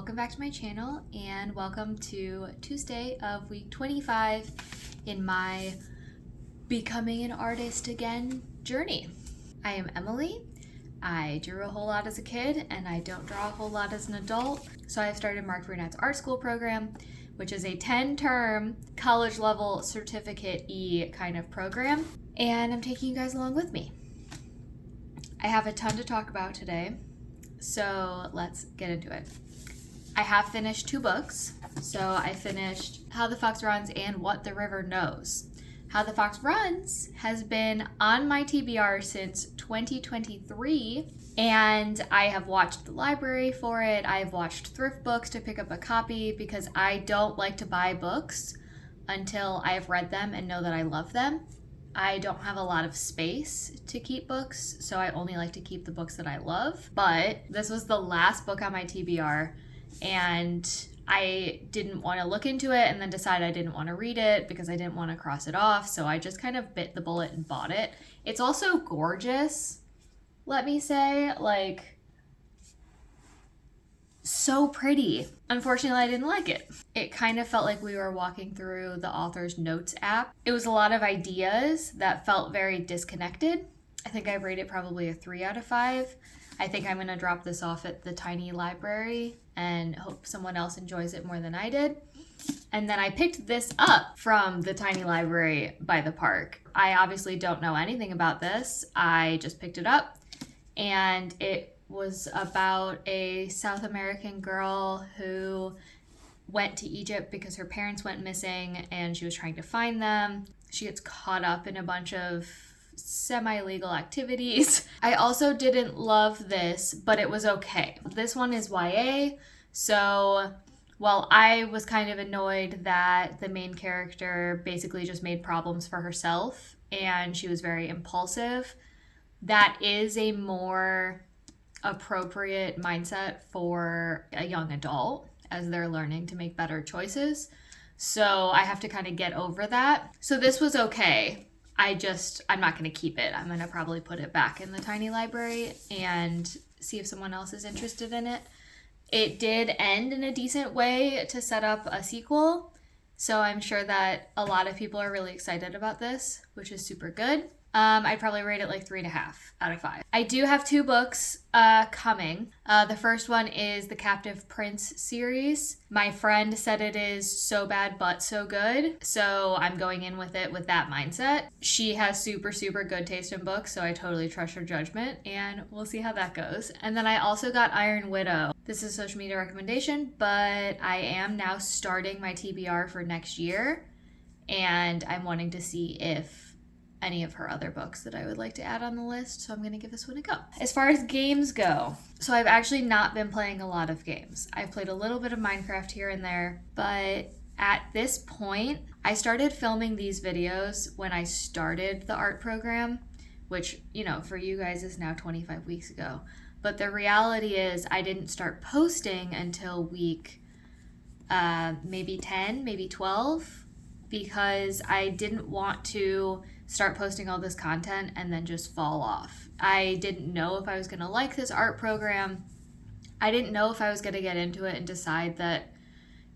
welcome back to my channel and welcome to Tuesday of week 25 in my becoming an artist again journey. I am Emily. I drew a whole lot as a kid and I don't draw a whole lot as an adult. So I've started Marc Brunet's art school program, which is a 10-term college level certificate-y kind of program. And I'm taking you guys along with me. I have a ton to talk about today. So let's get into it. I have finished 2 books. So I finished How the Fox Runs and What the River Knows. How the Fox Runs has been on my TBR since 2023, and I have watched the library for it. I've watched thrift books to pick up a copy because I don't like to buy books until I've read them and know that I love them. I don't have a lot of space to keep books, so I only like to keep the books that I love. But this was the last book on my TBR, and I didn't want to look into it and then decide I didn't want to read it because I didn't want to cross it off, so I just kind of bit the bullet and bought it. It's also gorgeous, let me say, like, so pretty. Unfortunately, I didn't like it. It kind of felt like we were walking through the author's notes app. It was a lot of ideas that felt very disconnected. I think I rated probably a 3 out of 5. I think I'm gonna drop this off at the tiny library and hope someone else enjoys it more than I did. And then I picked this up from the tiny library by the park. I obviously don't know anything about this. I just picked it up, and it was about a South American girl who went to Egypt because her parents went missing and she was trying to find them. She gets caught up in a bunch of semi-legal activities. I also didn't love this, but it was okay. This one is YA, so while I was kind of annoyed that the main character basically just made problems for herself and she was very impulsive, that is a more appropriate mindset for a young adult as they're learning to make better choices. So I have to kind of get over that. So this was okay. I'm not going to keep it. I'm going to probably put it back in the tiny library and see if someone else is interested in it. It did end in a decent way to set up a sequel. So I'm sure that a lot of people are really excited about this, which is super good. I'd probably rate it like 3.5 out of 5. I do have 2 books coming. The first one is the Captive Prince series. My friend said it is so bad but so good, so I'm going in with it with that mindset. She has super, super good taste in books, so I totally trust her judgment, and we'll see how that goes. And then I also got Iron Widow. This is a social media recommendation, but I am now starting my TBR for next year, and I'm wanting to see if any of her other books that I would like to add on the list, so I'm going to give this one a go. As far as games go, so I've actually not been playing a lot of games. I've played a little bit of Minecraft here and there, but at this point, I started filming these videos when I started the art program, which, you know, for you guys is now 25 weeks ago. But the reality is I didn't start posting until week maybe 10, maybe 12, because I didn't want to start posting all this content and then just fall off. I didn't know if I was going to like this art program. I didn't know if I was going to get into it and decide that,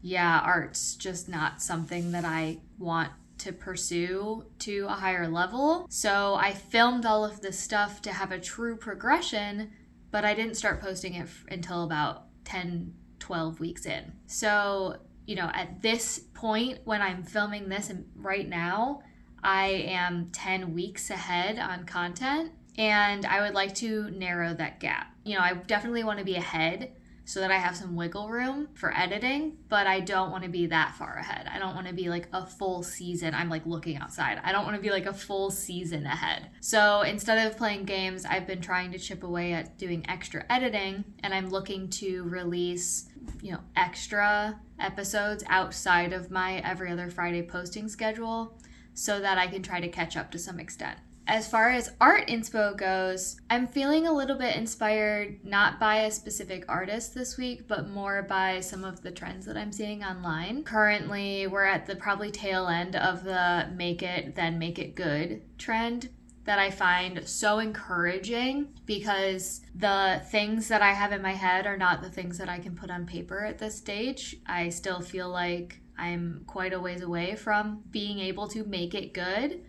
yeah, art's just not something that I want to pursue to a higher level. So I filmed all of this stuff to have a true progression, but I didn't start posting it until about 10, 12 weeks in. So, you know, at this point when I'm filming this and right now, I am 10 weeks ahead on content, and I would like to narrow that gap. You know, I definitely want to be ahead so that I have some wiggle room for editing, but I don't want to be that far ahead. I don't want to be like a full season. I'm like looking outside. I don't want to be like a full season ahead. So instead of playing games, I've been trying to chip away at doing extra editing, and I'm looking to release, you know, extra episodes outside of my every other Friday posting schedule, so that I can try to catch up to some extent. As far as art inspo goes, I'm feeling a little bit inspired not by a specific artist this week, but more by some of the trends that I'm seeing online. Currently, we're at the probably tail end of the make it, then make it good trend that I find so encouraging, because the things that I have in my head are not the things that I can put on paper at this stage. I still feel like I'm quite a ways away from being able to make it good.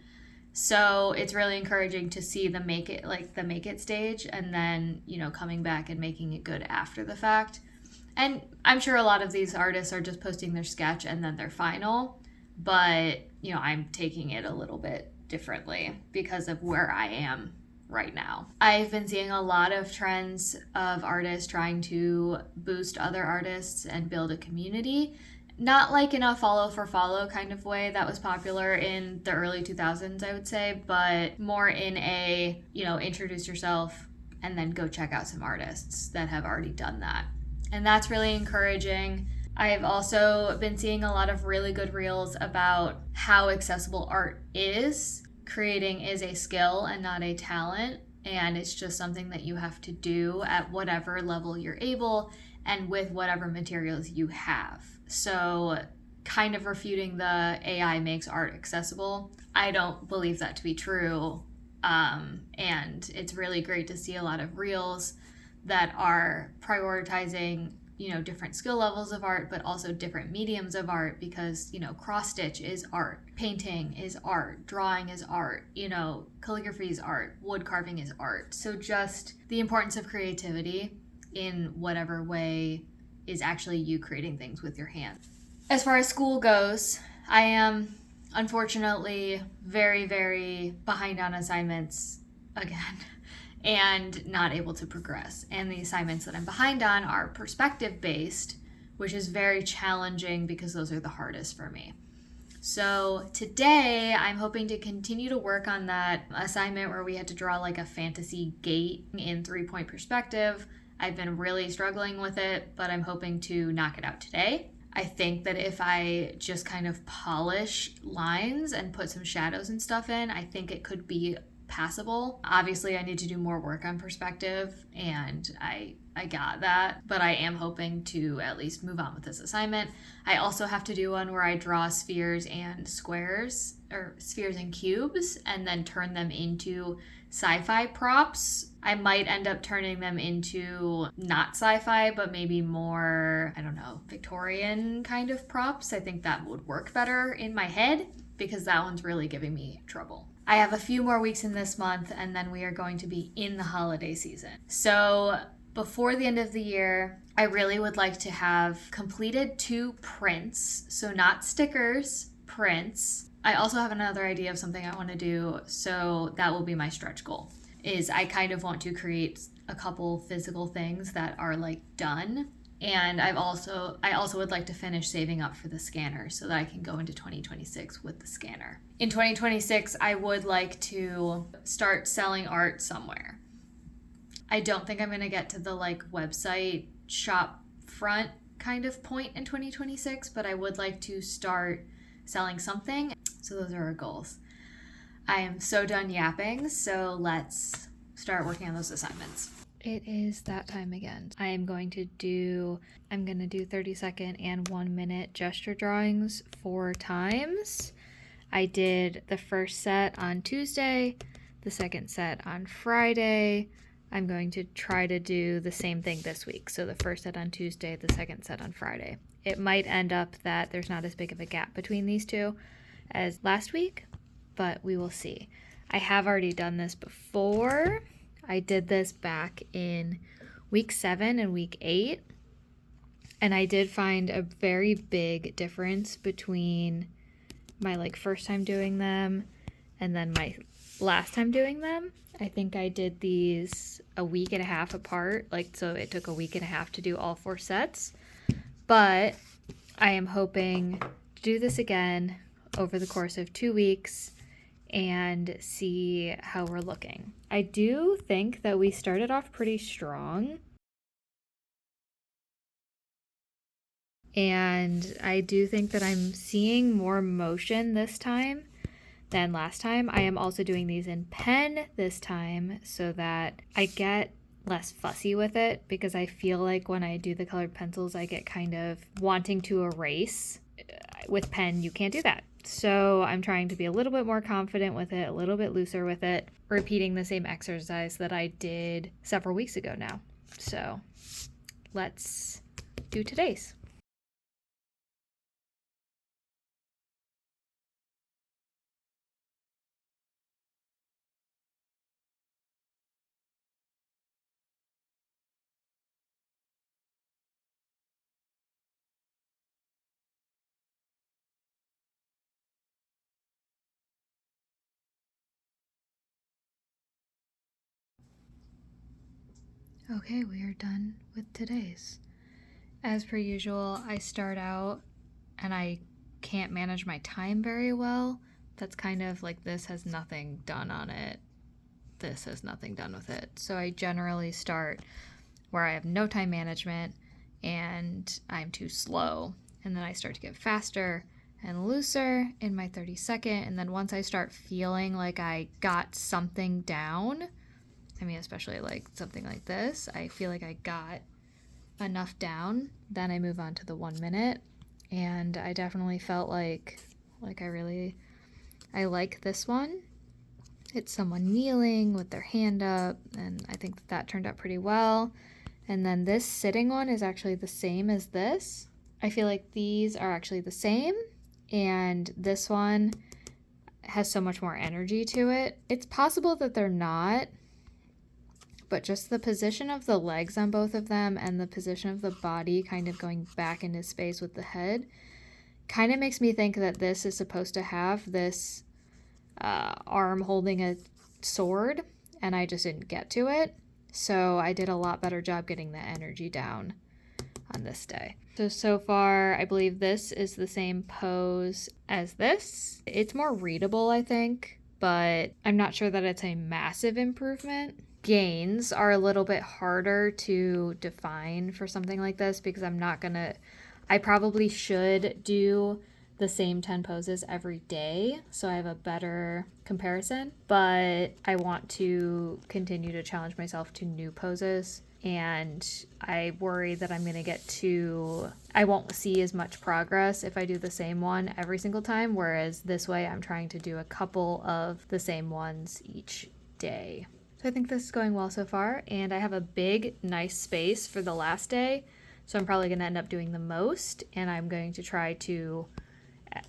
So it's really encouraging to see the make it stage, and then, coming back and making it good after the fact. And I'm sure a lot of these artists are just posting their sketch and then their final, but, I'm taking it a little bit differently because of where I am right now. I've been seeing a lot of trends of artists trying to boost other artists and build a community. Not like in a follow for follow kind of way that was popular in the early 2000s, I would say, but more in a, introduce yourself and then go check out some artists that have already done that. And that's really encouraging. I've also been seeing a lot of really good reels about how accessible art is. Creating is a skill and not a talent, and it's just something that you have to do at whatever level you're able and with whatever materials you have. So kind of refuting the AI makes art accessible. I don't believe that to be true. And it's really great to see a lot of reels that are prioritizing, different skill levels of art, but also different mediums of art, because, cross stitch is art, painting is art, drawing is art, calligraphy is art, wood carving is art. So just the importance of creativity in whatever way is actually you creating things with your hands. As far as school goes, I am unfortunately very, very behind on assignments again and not able to progress. And the assignments that I'm behind on are perspective based, which is very challenging because those are the hardest for me. So today I'm hoping to continue to work on that assignment where we had to draw like a fantasy gate in 3-point perspective. I've been really struggling with it, but I'm hoping to knock it out today. I think that if I just kind of polish lines and put some shadows and stuff in, I think it could be passable. Obviously, I need to do more work on perspective, and I got that, but I am hoping to at least move on with this assignment. I also have to do one where I draw spheres and squares, or spheres and cubes, and then turn them into sci-fi props. I might end up turning them into not sci-fi, but maybe more, Victorian kind of props. I think that would work better in my head, because that one's really giving me trouble. I have a few more weeks in this month, and then we are going to be in the holiday season. So before the end of the year, I really would like to have completed 2 prints. So not stickers, prints. I also have another idea of something I want to do, so that will be my stretch goal. Is I kind of want to create a couple physical things that are like done. And I also would like to finish saving up for the scanner so that I can go into 2026 with the scanner. In 2026, I would like to start selling art somewhere. I don't think I'm going to get to the website shop front kind of point in 2026, but I would like to start selling something. So those are our goals. I am so done yapping, so let's start working on those assignments. It is that time again. I'm going to do 30-second and 1-minute gesture drawings 4 times. I did the first set on Tuesday, the second set on Friday. I'm going to try to do the same thing this week. So the first set on Tuesday, the second set on Friday. It might end up that there's not as big of a gap between these two as last week, but we will see. I have already done this before. I did this back in week 7 and week 8, and I did find a very big difference between my first time doing them and then my last time doing them. I think I did these a week and a half apart, so it took a week and a half to do all 4 sets, but I am hoping to do this again over the course of 2 weeks and see how we're looking. I do think that we started off pretty strong. And I do think that I'm seeing more motion this time than last time. I am also doing these in pen this time so that I get less fussy with it, because I feel like when I do the colored pencils, I get kind of wanting to erase. With pen, you can't do that. So I'm trying to be a little bit more confident with it, a little bit looser with it, repeating the same exercise that I did several weeks ago now. So let's do today's. Okay, we are done with today's. As per usual, I start out and I can't manage my time very well. That's kind of like this has nothing done on it. This has nothing done with it. So I generally start where I have no time management and I'm too slow. And then I start to get faster and looser in my 30-second. And then once I start feeling like I got something down, I mean, especially like something like this, I feel like I got enough down, then I move on to the 1 minute. And I definitely felt like I like this one. It's someone kneeling with their hand up, and I think that turned out pretty well. And then this sitting one is actually the same as this. I feel like these are actually the same, and this one has so much more energy to it. It's possible that they're not, but just the position of the legs on both of them and the position of the body kind of going back into space with the head kind of makes me think that this is supposed to have this arm holding a sword, and I just didn't get to it. So I did a lot better job getting the energy down on this day. So far, I believe this is the same pose as this. It's more readable, I think, but I'm not sure that it's a massive improvement. Gains are a little bit harder to define for something like this because I probably should do the same 10 poses every day, so I have a better comparison, but I want to continue to challenge myself to new poses, and I worry that I won't see as much progress if I do the same one every single time, whereas this way I'm trying to do a couple of the same ones each day. So I think this is going well so far, and I have a big, nice space for the last day, so I'm probably going to end up doing the most, and I'm going to try to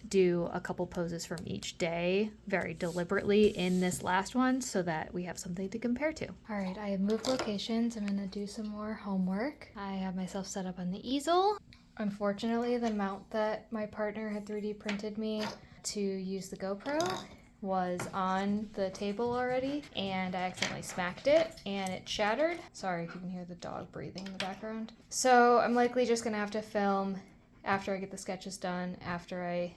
do a couple poses from each day very deliberately in this last one so that we have something to compare to. All right, I have moved locations. I'm going to do some more homework. I have myself set up on the easel. Unfortunately, the mount that my partner had 3D printed me to use the GoPro was on the table already, and I accidentally smacked it and it shattered. Sorry if you can hear the dog breathing in the background. So I'm likely just gonna have to film after I get the sketches done, after I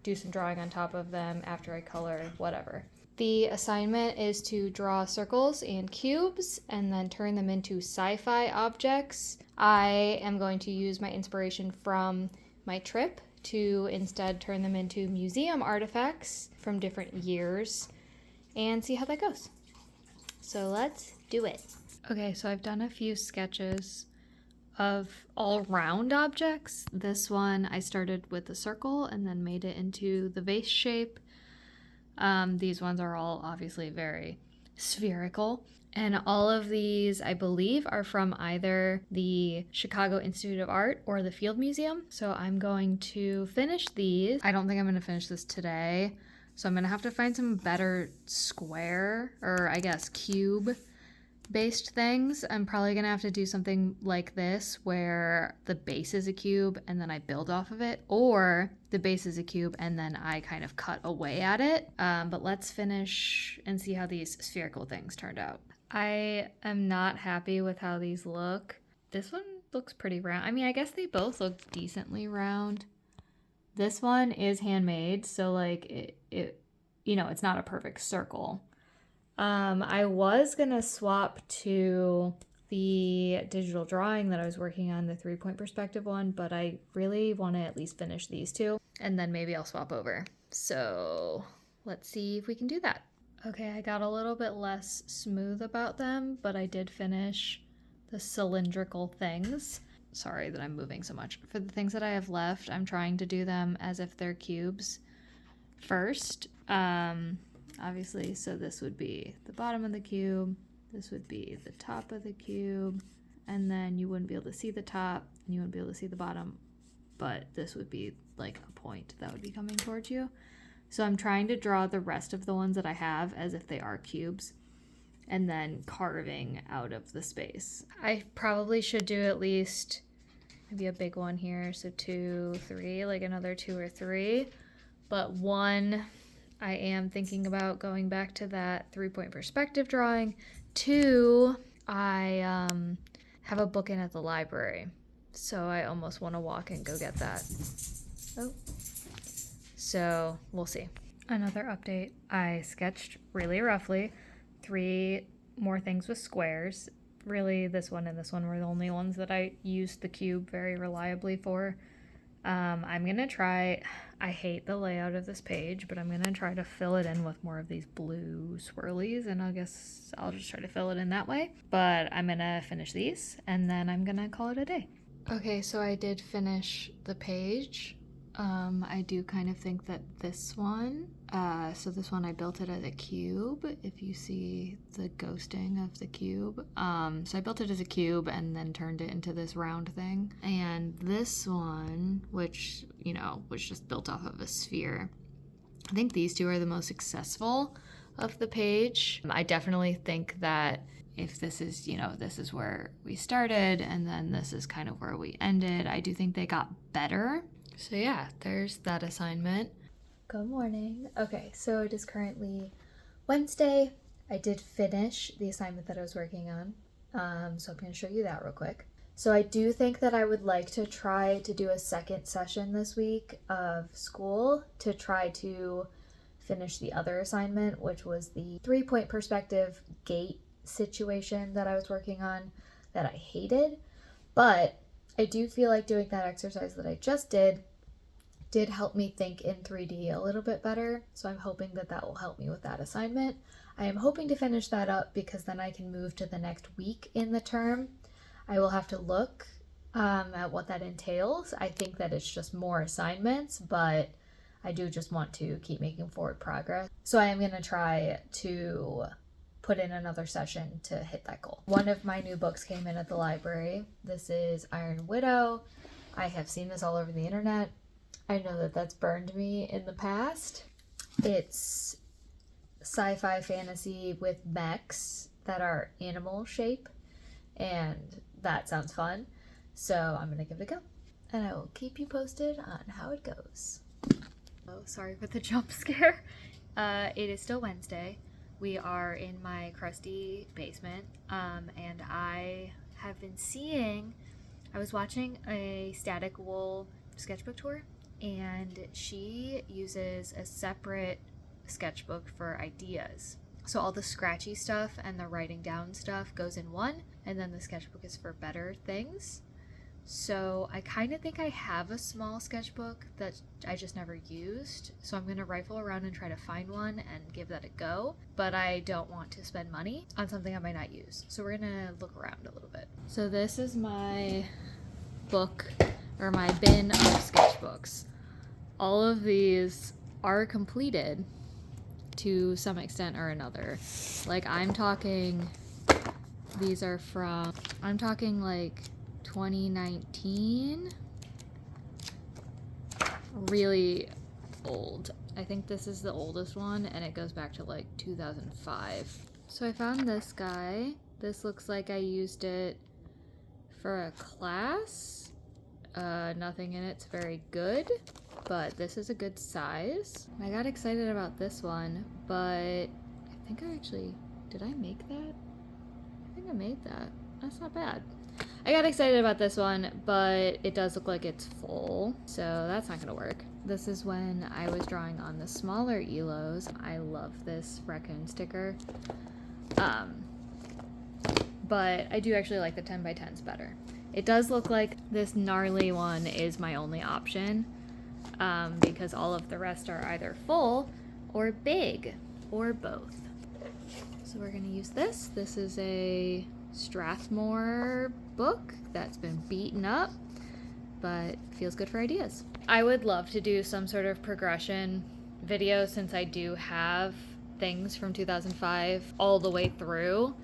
do some drawing on top of them, after I color, whatever. The assignment is to draw circles and cubes and then turn them into sci-fi objects. I am going to use my inspiration from my trip to instead turn them into museum artifacts from different years and see how that goes. So let's do it. Okay, so I've done a few sketches of all-round objects. This one I started with a circle and then made it into the vase shape. These ones are all obviously very spherical. And all of these, I believe, are from either the Chicago Institute of Art or the Field Museum. So I'm going to finish these. I don't think I'm going to finish this today. So I'm going to have to find some better square, or I guess cube based things. I'm probably gonna have to do something like this where the base is a cube and then I build off of it, or the base is a cube and then I kind of cut away at it. But let's finish and see how these spherical things turned out. I am not happy with how these look. This one looks pretty round. I mean, I guess they both look decently round. This one is handmade, so like it it's not a perfect circle. I was gonna swap to the digital drawing that I was working on, the 3-point perspective one, but I really want to at least finish these two, and then maybe I'll swap over. So let's see if we can do that. Okay, I got a little bit less smooth about them, but I did finish the cylindrical things. Sorry that I'm moving so much. For the things that I have left, I'm trying to do them as if they're cubes. first. Obviously, so this would be the bottom of the cube, this would be the top of the cube, and then you wouldn't be able to see the top, and you wouldn't be able to see the bottom, but this would be like a point that would be coming towards you. So I'm trying to draw the rest of the ones that I have as if they are cubes, and then carving out of the space. I probably should do at least maybe a big one here, so 2, 3, like another 2 or 3, but 1, I am thinking about going back to that 3-point perspective drawing. 2, I have a book in at the library, so I almost want to walk and go get that. Oh, so we'll see. Another update, I sketched really roughly 3 more things with squares. Really, this one and this one were the only ones that I used the cube very reliably for. I'm gonna try, I hate the layout of this page, but I'm gonna try to fill it in with more of these blue swirlies, and I guess I'll just try to fill it in that way. But I'm gonna finish these, and then I'm gonna call it a day. Okay, so I did finish the page. I do kind of think that this one, so this one I built it as a cube, if you see the ghosting of the cube. So I built it as a cube and then turned it into this round thing. And this one, which, you know, was just built off of a sphere. I think these two are the most successful of the page. I definitely think that if this is, you know, this is where we started and then this is kind of where we ended, I do think they got better. So yeah, there's that assignment. Good morning. Okay, so it is currently Wednesday. I did finish the assignment that I was working on, so I'm going to show you that real quick. So I do think that I would like to try to do a second session this week of school to try to finish the other assignment, which was the 3-point perspective gate situation that I was working on that I hated. But I do feel like doing that exercise that I just did help me think in 3D a little bit better. So I'm hoping that that will help me with that assignment. I am hoping to finish that up because then I can move to the next week in the term. I will have to look at what that entails. I think that it's just more assignments, but I do just want to keep making forward progress. So I am going to try to put in another session to hit that goal. One of my new books came in at the library. This is Iron Widow. I have seen this all over the internet. I know that that's burned me in the past. It's sci-fi fantasy with mechs that are animal shape, and that sounds fun. So I'm gonna give it a go, and I will keep you posted on how it goes. Oh, sorry for the jump scare. It is still Wednesday. We are in my crusty basement, and I have been seeing, I was watching a Static Wool sketchbook tour, and she uses a separate sketchbook for ideas. So all the scratchy stuff and the writing down stuff goes in one, and then the sketchbook is for better things. So I kind of think I have a small sketchbook that I just never used. So I'm going to rifle around and try to find one and give that a go. But I don't want to spend money on something I might not use. So we're going to look around a little bit. So this is my book, or my bin of sketchbooks. All of these are completed to some extent or another. Like I'm talking, these are from, I'm talking like 2019, really old. I think this is the oldest one, and it goes back to like 2005. So I found this guy. This looks like I used it for a class. Nothing in it's very good, but this is a good size. I got excited about this one, but I think I actually, did I make that? I think I made that. That's not bad. I got excited about this one, but it does look like it's full, so that's not gonna work. This is when I was drawing on the smaller elos. I love this raccoon sticker. But I do actually like the 10x10s better. It does look like this gnarly one is my only option, because all of the rest are either full or big, or both. So we're gonna use this. This is a Strathmore book that's been beaten up, but feels good for ideas. I would love to do some sort of progression video since I do have things from 2005 all the way through.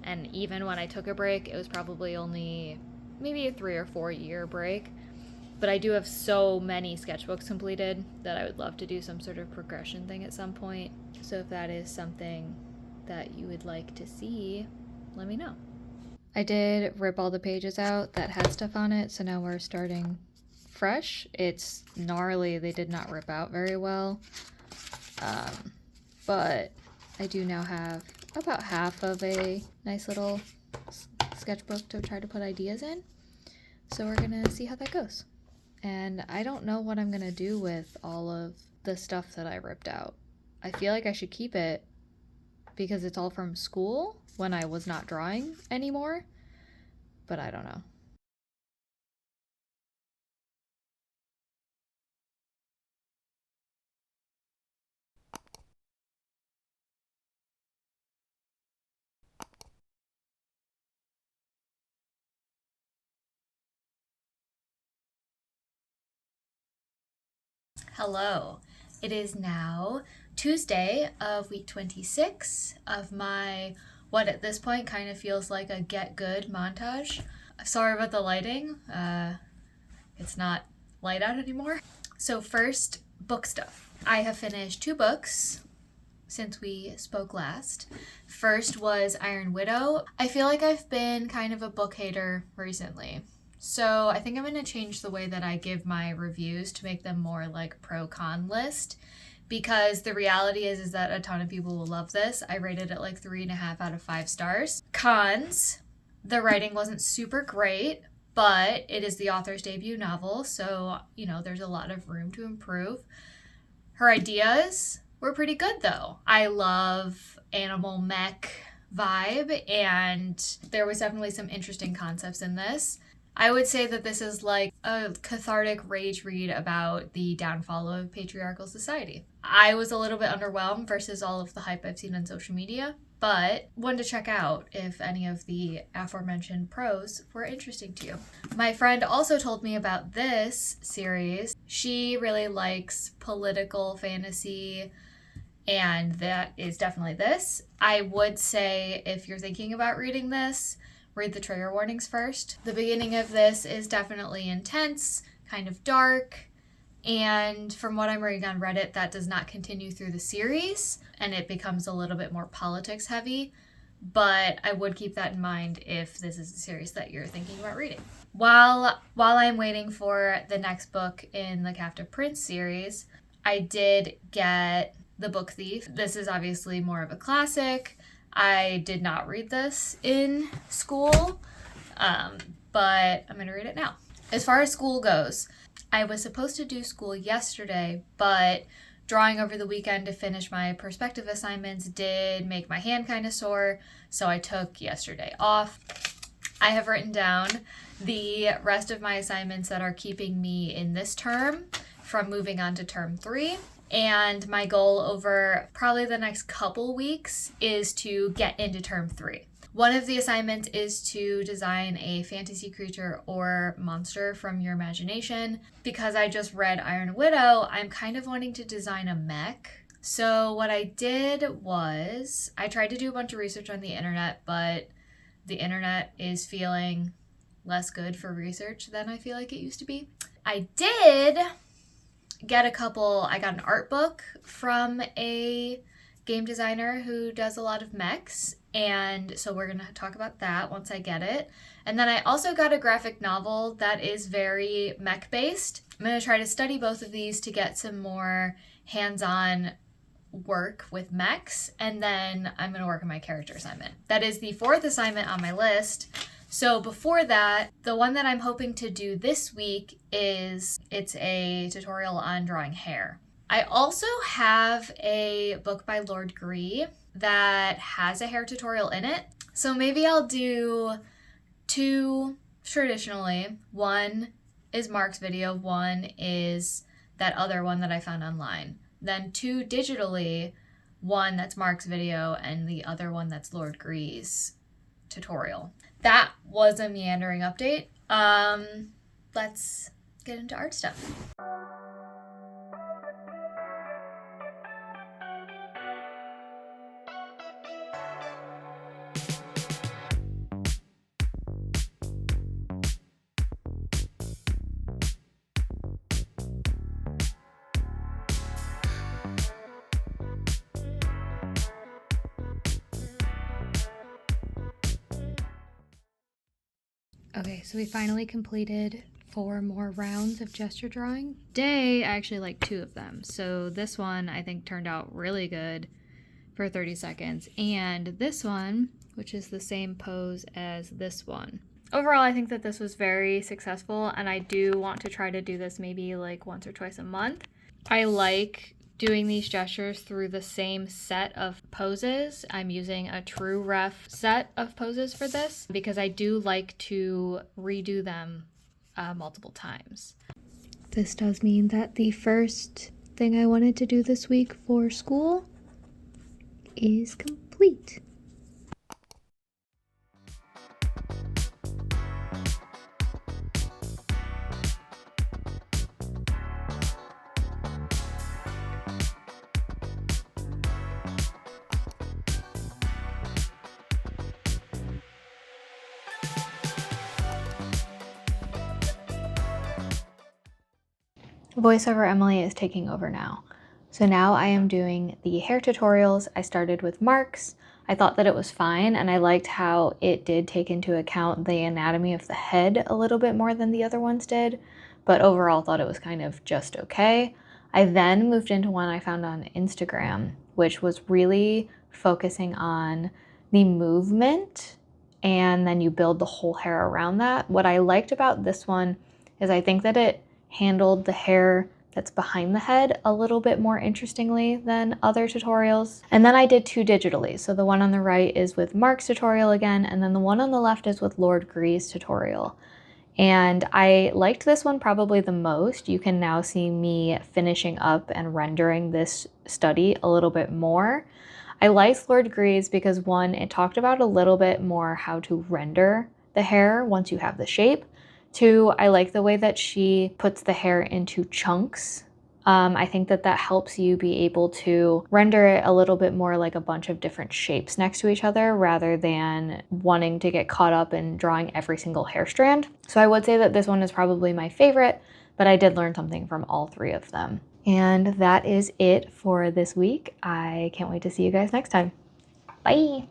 And even when I took a break, it was probably only maybe a 3 or 4 year break. But I do have so many sketchbooks completed that I would love to do some sort of progression thing at some point. So if that is something that you would like to see, let me know. I did rip all the pages out that had stuff on it, so now we're starting fresh. It's gnarly. They did not rip out very well. But I do now have about half of a nice little sketchbook to try to put ideas in. So we're gonna see how that goes. And I don't know what I'm gonna do with all of the stuff that I ripped out. I feel like I should keep it because it's all from school when I was not drawing anymore, but I don't know. Hello. It is now Tuesday of week 26 of my, what at this point kind of feels like a get good montage. Sorry about the lighting. It's not light out anymore. So first, book stuff. I have finished 2 books since we spoke last. First was Iron Widow. I feel like I've been kind of a book hater recently. So I think I'm going to change the way that I give my reviews to make them more like pro-con list, because the reality is that a ton of people will love this. I rated it like 3.5 out of 5 stars. Cons, the writing wasn't super great, but it is the author's debut novel, so, you know, there's a lot of room to improve. Her ideas were pretty good though. I love animal mech vibe, and there was definitely some interesting concepts in this. I would say that this is like a cathartic rage read about the downfall of patriarchal society. I was a little bit underwhelmed versus all of the hype I've seen on social media, but one to check out if any of the aforementioned pros were interesting to you. My friend also told me about this series. She really likes political fantasy, and that is definitely this. I would say if you're thinking about reading this, read the trigger warnings first. The beginning of this is definitely intense, kind of dark, and from what I'm reading on Reddit, that does not continue through the series, and it becomes a little bit more politics heavy, but I would keep that in mind if this is a series that you're thinking about reading. While I'm waiting for the next book in the Captive Prince series, I did get The Book Thief. This is obviously more of a classic. I did not read this in school, but I'm going to read it now. As far as school goes, I was supposed to do school yesterday, but drawing over the weekend to finish my perspective assignments did make my hand kind of sore, so I took yesterday off. I have written down the rest of my assignments that are keeping me in this term from moving on to term 3. And my goal over probably the next couple weeks is to get into term 3. One of the assignments is to design a fantasy creature or monster from your imagination. Because I just read Iron Widow, I'm kind of wanting to design a mech. So what I did was I tried to do a bunch of research on the internet, but the internet is feeling less good for research than I feel like it used to be. I did get I got an art book from a game designer who does a lot of mechs, and so we're gonna talk about that once I get it. And then I also got a graphic novel that is very mech based. I'm gonna try to study both of these to get some more hands-on work with mechs, and then I'm gonna work on my character assignment. That is the 4th assignment on my list. So before that, the one that I'm hoping to do this week it's a tutorial on drawing hair. I also have a book by Lord Gree that has a hair tutorial in it. So maybe I'll do 2 traditionally. One is Marc's video, one is that other one that I found online. Then 2 digitally, one that's Marc's video and the other one that's Lord Gree's tutorial. That was a meandering update. Let's get into art stuff. Okay, so we finally completed 4 more rounds of gesture drawing. Today, I actually like 2 of them. So this one I think turned out really good for 30 seconds. And this one, which is the same pose as this one. Overall, I think that this was very successful, and I do want to try to do this maybe like once or twice a month. I like doing these gestures through the same set of poses. I'm using a TrueRef set of poses for this because I do like to redo them multiple times. This does mean that the first thing I wanted to do this week for school is complete. Voiceover Emily is taking over now. So now I am doing the hair tutorials. I started with Marc's. I thought that it was fine, and I liked how it did take into account the anatomy of the head a little bit more than the other ones did, but overall thought it was kind of just okay. I then moved into one I found on Instagram, which was really focusing on the movement, and then you build the whole hair around that. What I liked about this one is I think that it handled the hair that's behind the head a little bit more interestingly than other tutorials. And then I did 2 digitally. So the one on the right is with Marc's tutorial again, and then the one on the left is with Lord Gree's tutorial. And I liked this one probably the most. You can now see me finishing up and rendering this study a little bit more. I liked Lord Gree's because 1, it talked about a little bit more how to render the hair once you have the shape. 2, I like the way that she puts the hair into chunks. I think that that helps you be able to render it a little bit more like a bunch of different shapes next to each other rather than wanting to get caught up in drawing every single hair strand. So I would say that this one is probably my favorite, but I did learn something from all 3 of them. And that is it for this week. I can't wait to see you guys next time. Bye!